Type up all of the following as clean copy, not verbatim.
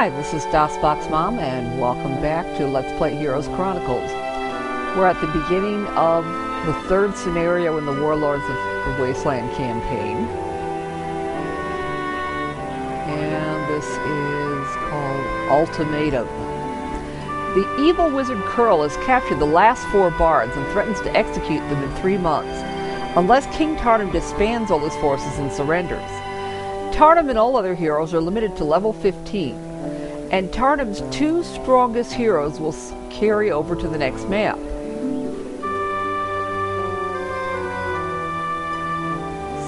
Hi, this is DOSBox Mom, and welcome back to Let's Play Heroes Chronicles. We're at the beginning of the third scenario in the Warlords of the Wasteland campaign. And this is called Ultimatum. The evil wizard Curl has captured the last 4 bards and threatens to execute them in 3 months, unless King Tarnum disbands all his forces and surrenders. Tarnum and all other heroes are limited to level 15. And Tarnum's 2 strongest heroes will carry over to the next map.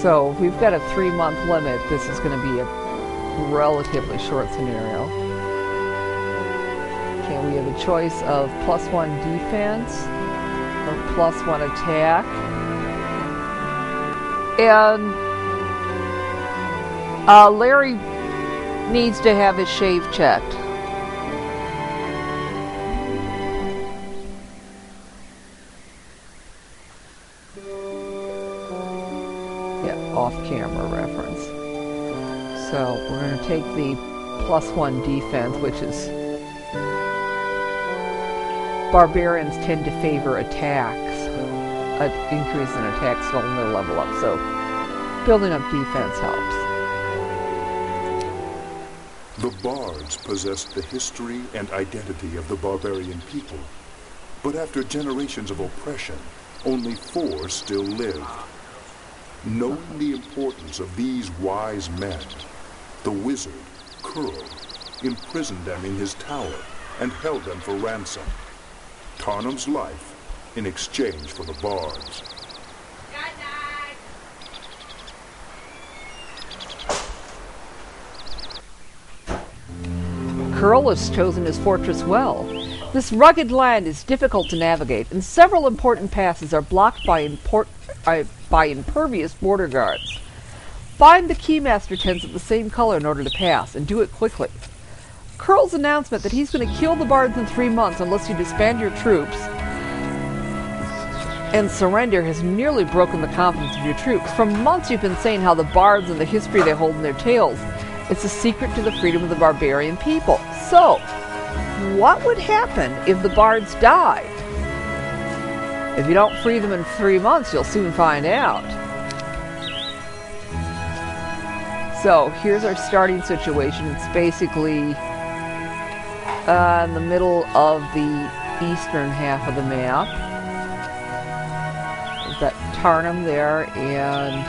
So, if we've got a 3-month limit, this is going to be a relatively short scenario. Okay, we have a choice of +1 defense or +1 attack. And Larry needs to have his shave checked. Yeah, off-camera reference. So we're going to take the +1 defense, which is Barbarians tend to favor attacks, an increase in attacks when they level up. So building up defense helps. The bards possessed the history and identity of the barbarian people, but after generations of oppression, only 4 still lived. Knowing the importance of these wise men, the wizard, Curl, imprisoned them in his tower and held them for ransom. Tarnum's life in exchange for the bards. Curl has chosen his fortress well. This rugged land is difficult to navigate, and several important passes are blocked by impervious border guards. Find the Keymaster tents of the same color in order to pass, and do it quickly. Curl's announcement that he's going to kill the bards in 3 months unless you disband your troops and surrender has nearly broken the confidence of your troops. For months you've been saying how the bards and the history they hold in their tales, it's a secret to the freedom of the barbarian people. So, what would happen if the bards died? If you don't free them in 3 months, you'll soon find out. So, here's our starting situation. It's basically in the middle of the eastern half of the map. We've got Tarnum there and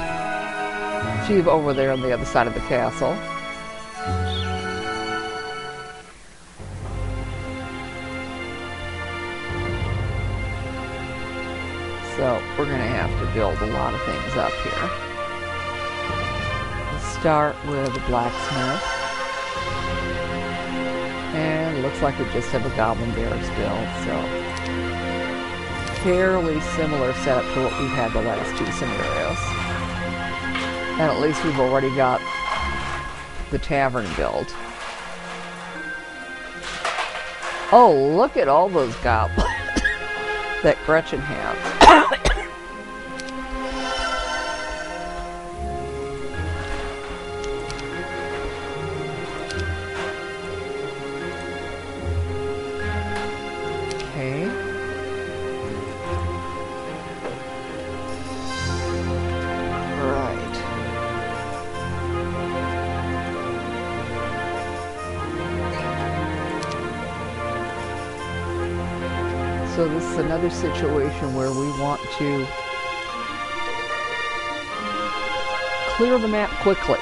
Chief over there on the other side of the castle. So we're going to have to build a lot of things up here. Let's start with a blacksmith. And it looks like we just have a goblin barracks built, so fairly similar setup to what we've had the last 2 scenarios. And at least we've already got the tavern built. Oh, look at all those goblins that Gretchen has. Okay. Right. So this is another situation where we want to clear the map quickly.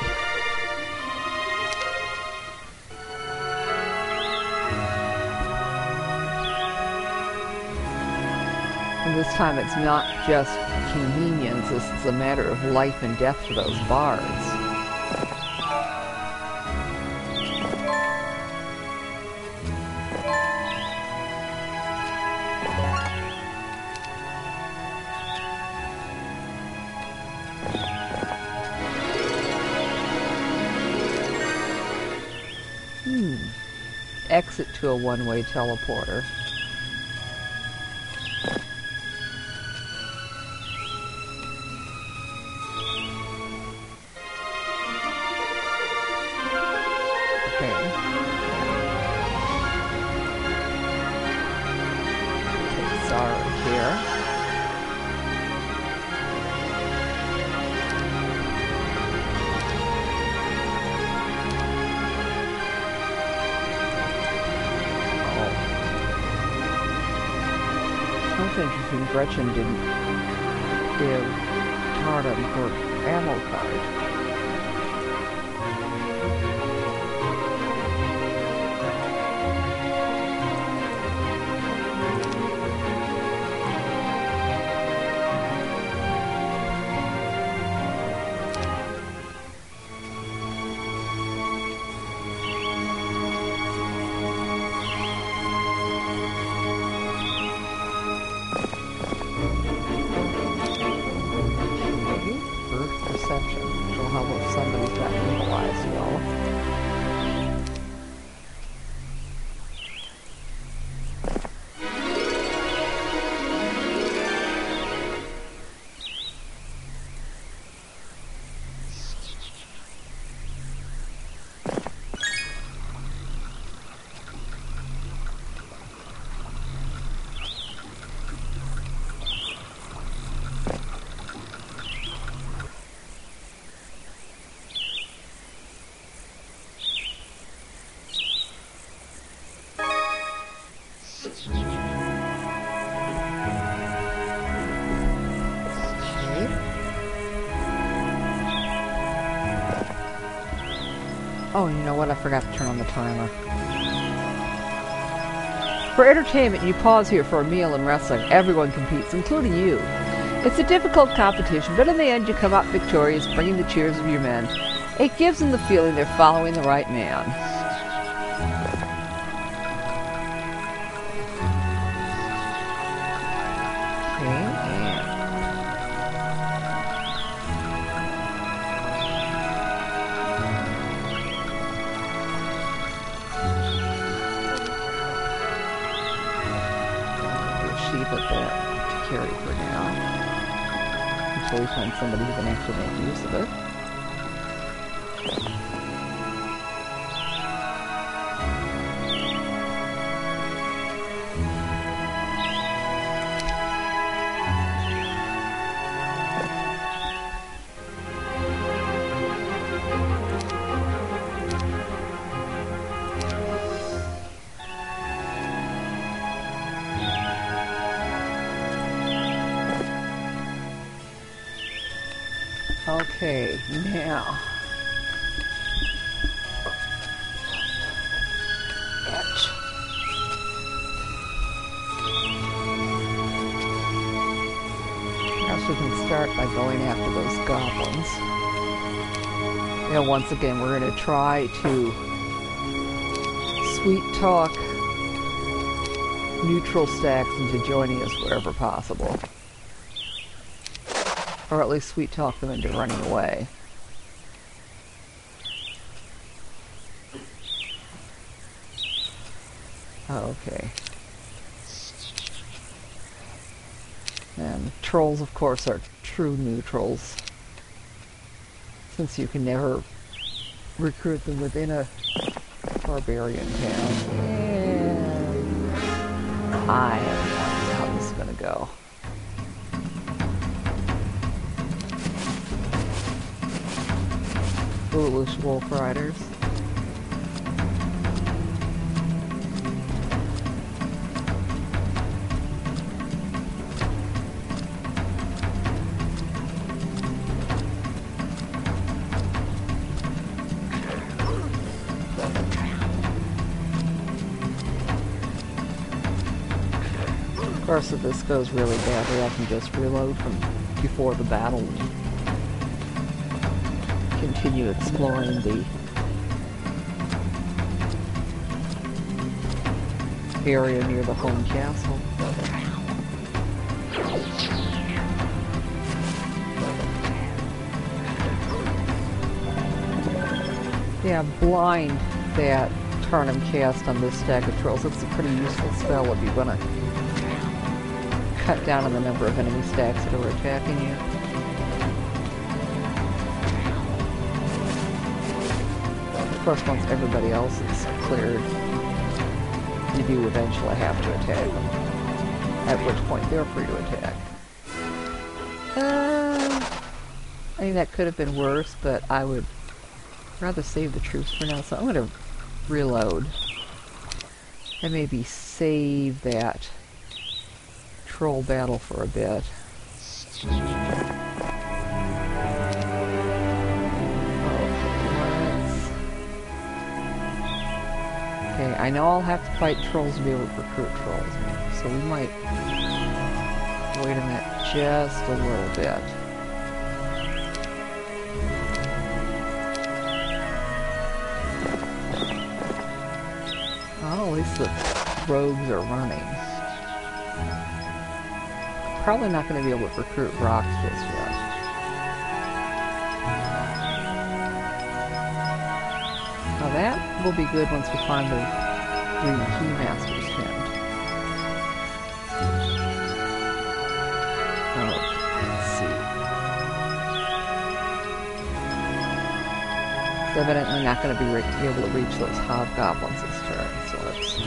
And this time it's not just convenience, this is a matter of life and death for those bards. Exit to a one-way teleporter. Okay. here. That's interesting. Gretchen didn't give Tarnum her ammo card. Oh, you know what? I forgot to turn on the timer. For entertainment, you pause here for a meal and wrestling. Everyone competes, including you. It's a difficult competition, but in the end you come out victorious, bringing the cheers of your men. It gives them the feeling they're following the right man. Until we find somebody who can actually make use of it. Okay, now. Etch. Perhaps we can start by going after those goblins. You know, once again, we're going to try to sweet talk neutral stacks into joining us wherever possible. Or at least sweet talk them into running away. Okay. And trolls, of course, are true neutrals. Since you can never recruit them within a barbarian town. And I have no idea how this is going to go. Foolish wolf riders. Of course, if this goes really badly, I can just reload from before the battle and continue exploring the area near the home castle. Yeah, blind that Tarnum cast on this stack of trolls. It's a pretty useful spell if you want to cut down on the number of enemy stacks that are attacking you. Of course, once everybody else is cleared, you do eventually have to attack them. at which point they're free to attack. I mean, that could have been worse, but I would rather save the troops for now, so I'm going to reload. And maybe save that troll battle for a bit. Okay, I know I'll have to fight trolls to be able to recruit trolls, so we might wait on that just a little bit. Oh, at least the rogues are running. Probably not going to be able to recruit rocks just yet. Now that will be good once we find the green Keymaster's tent. Oh, let's see. It's evidently not going to be able to reach those hobgoblins this turn, so let's...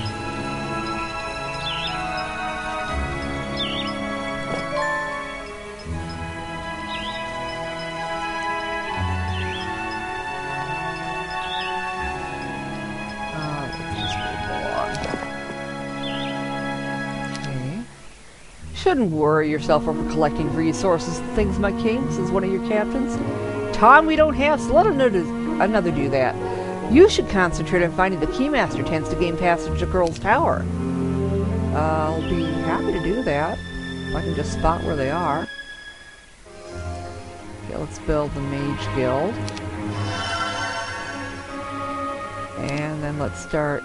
Shouldn't worry yourself over collecting resources and things, my king, says one of your captains. Time we don't have, so let another do that. You should concentrate on finding the Keymaster tents to gain passage to Girl's Tower. I'll be happy to do that, if I can just spot where they are. Okay, let's build the Mage Guild. And then let's start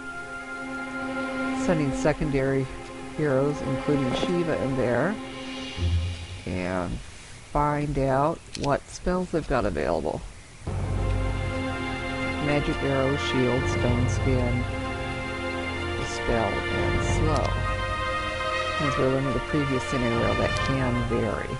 sending secondary heroes, including Shiva, in there, and find out what spells they've got available. Magic Arrow, Shield, Stone Skin, Dispel, and Slow. As we learned in the previous scenario, that can vary.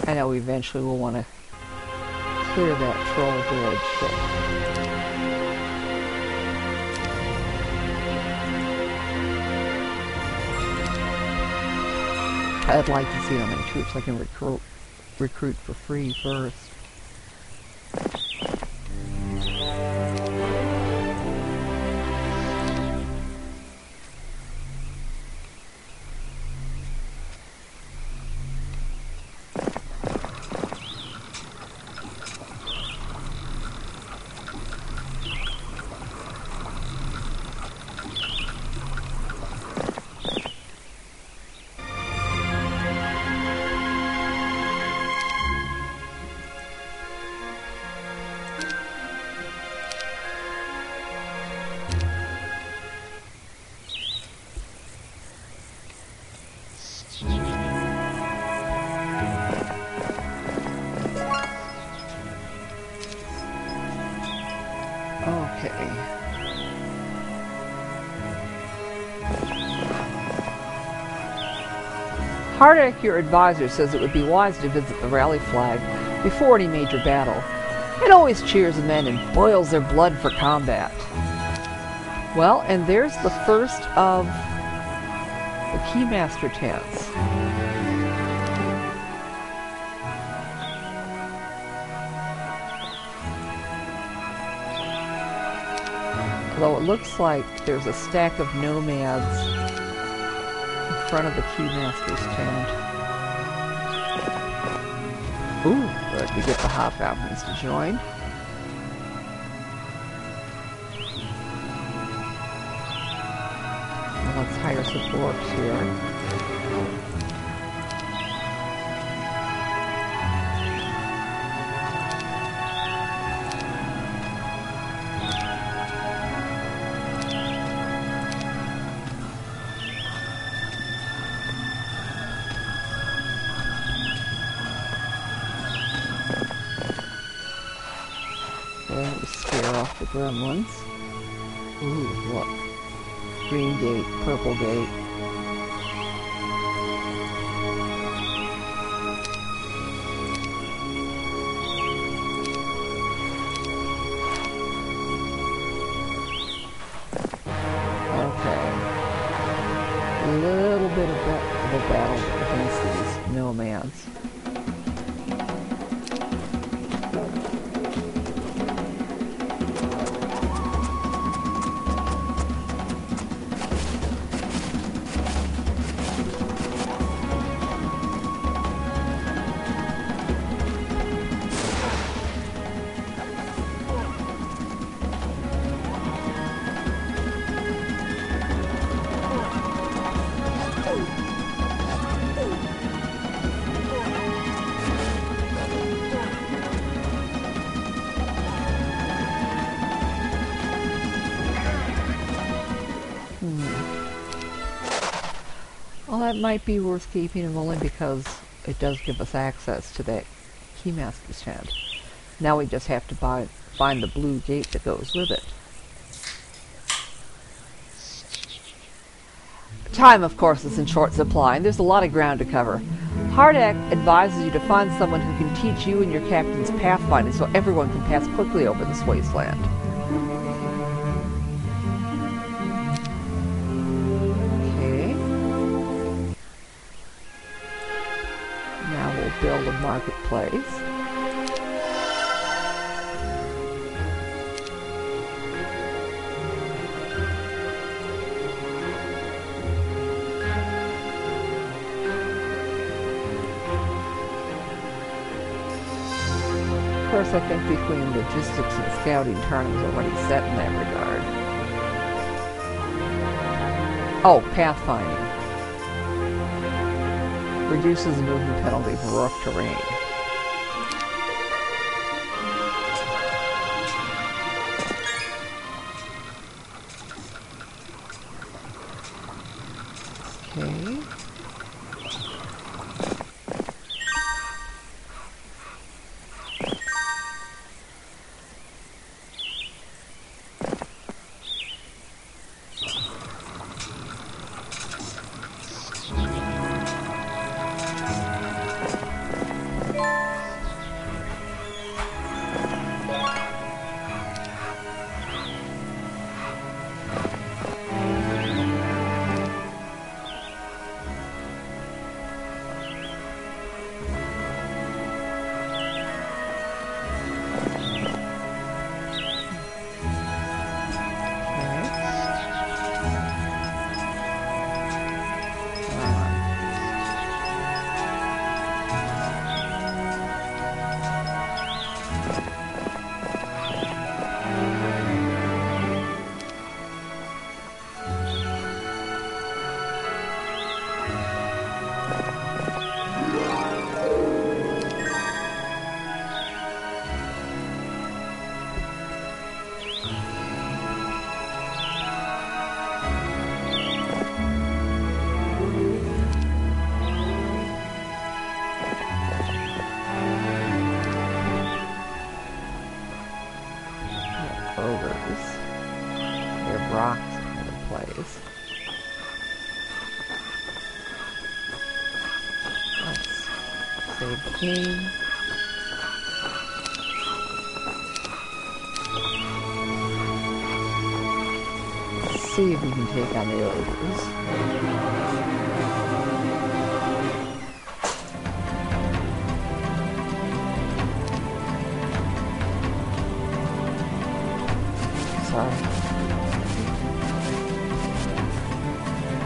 I know we eventually will want to clear that troll bridge, but I'd like to see how many troops I can recruit for free first. Hardak, your advisor, says it would be wise to visit the rally flag before any major battle. It always cheers the men and boils their blood for combat. Well, and there's the first of the Keymaster tents. Although it looks like there's a stack of nomads in front of the Keymaster's tent. Ooh, good. We get the hobgoblins to join. Well, let's hire some orcs here. gremlins. Ooh, look. Green gate, purple gate. Okay. A little bit of a battle against these nomads. Well, that might be worth keeping him only because it does give us access to that Keymaster's tent. Now we just have to find the blue gate that goes with it. Time, of course, is in short supply, and there's a lot of ground to cover. Hardak advises you to find someone who can teach you and your captains pathfinding so everyone can pass quickly over this wasteland. Build a marketplace. Of course, I think between logistics and scouting, Tarnum's already set in that regard. Oh, pathfinding. Reduces the movement penalty for rough terrain. Okay. Game. Let's see if we can take on the ogres. Sorry.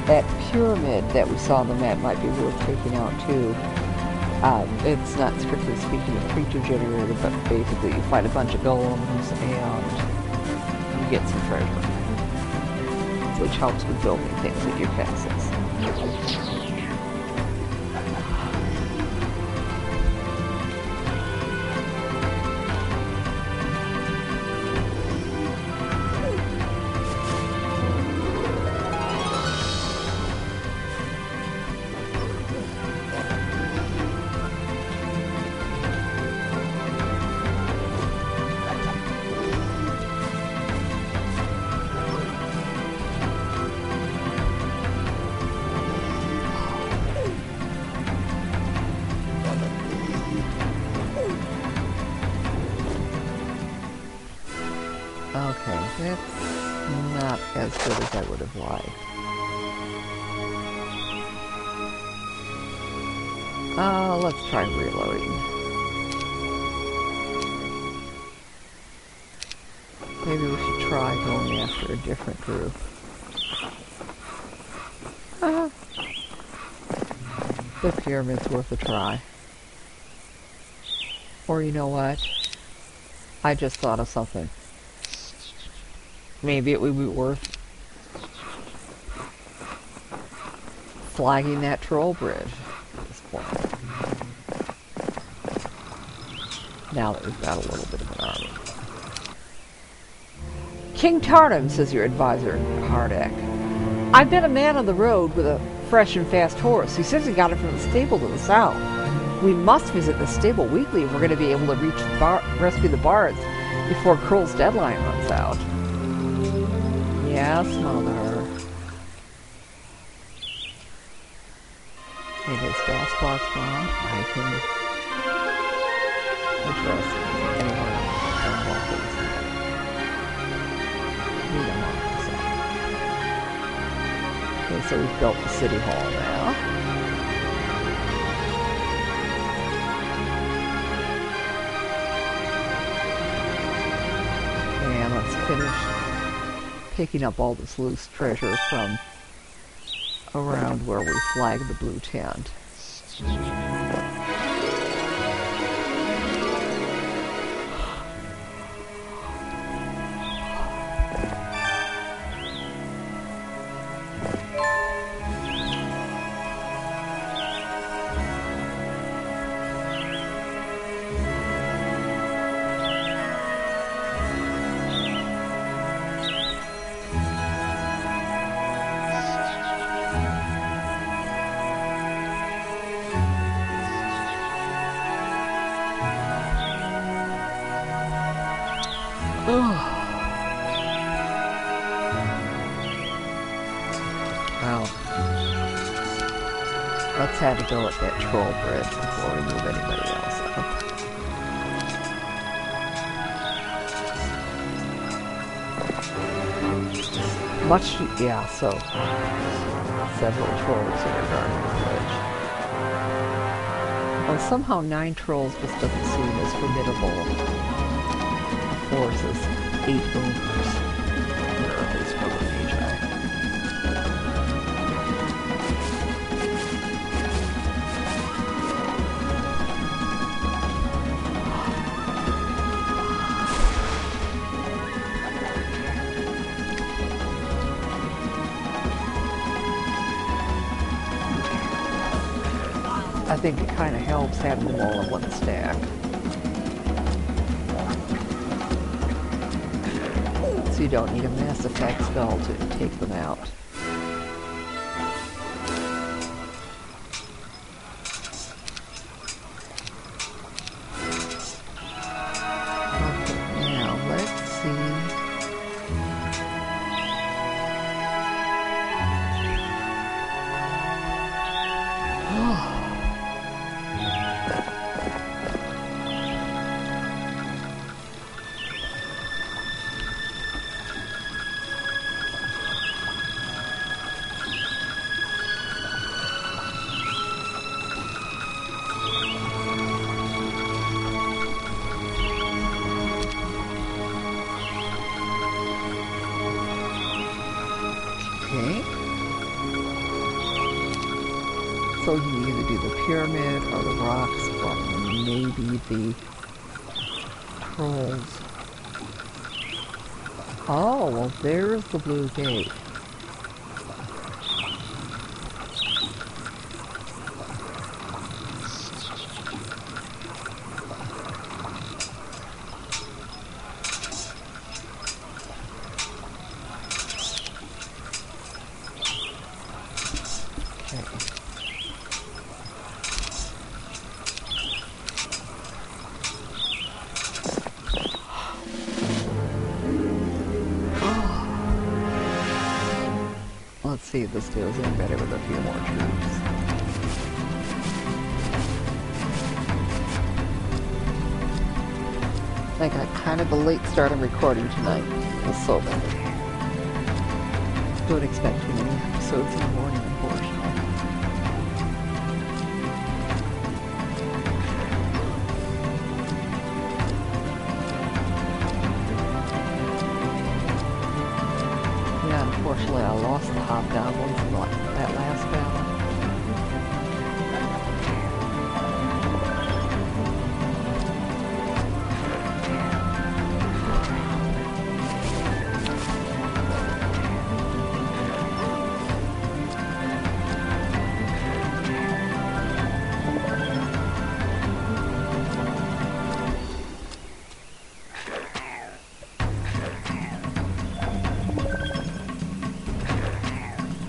That pyramid that we saw on the map might be worth taking out too. It's not strictly speaking a creature generator, but basically you fight a bunch of golems and you get some treasure, which helps with building things at your castles. Not as good as I would have liked. Let's try reloading. Maybe we should try going after a different group. The pyramid's worth a try. Or you know what? I just thought of something. Maybe it would be worth flagging that troll bridge at this point. Now that we've got a little bit of an army. King Tarnum, says your advisor, Hardak. I've been a man on the road with a fresh and fast horse. He says he got it from the stable to the south. We must visit the stable weekly if we're going to be able to reach rescue the bards before Krull's deadline runs out. Yes, mother. It is Fastbox Mom. I can address anyone else. Okay, so we've built the city hall now. And let's finish picking up all this loose treasure from around where we flagged the blue tent. Well, let's have a go at that troll bridge before we move anybody else up. Yeah, so several trolls that are guarding the bridge. Well, somehow 9 trolls just doesn't seem as formidable a force as 8 boomers. Or at least for the Magi. I think it kind of helps having them all in one stack. So you don't need a mass attack spell to take them out. Okay, now let's see. So you either do the pyramid or the rocks or maybe the trolls. Oh, well there's the blue gate. Let's see if this goes in better with a few more troops. I got kind of a late start on recording tonight. It was so bad. Don't expect too many episodes in the morning, unfortunately. Yeah, unfortunately I lost the hobgoblins in that last battle.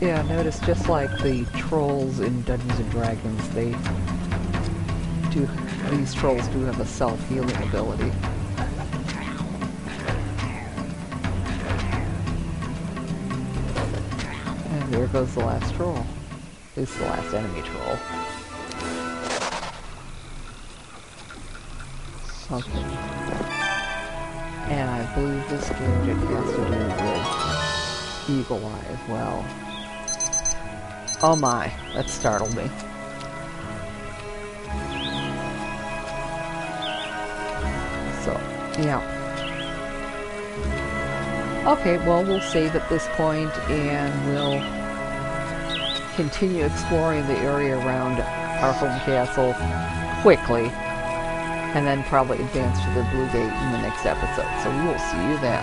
Yeah, notice just like the trolls in Dungeons and Dragons, these trolls do have a self-healing ability. And there goes the last troll. At least the last enemy troll. Okay. And I believe this game has to do with Eagle Eye as well. Oh my, that startled me. So, yeah. Okay, well, we'll save at this point and we'll continue exploring the area around our home castle quickly and then probably advance to the Blue Gate in the next episode. So we will see you then.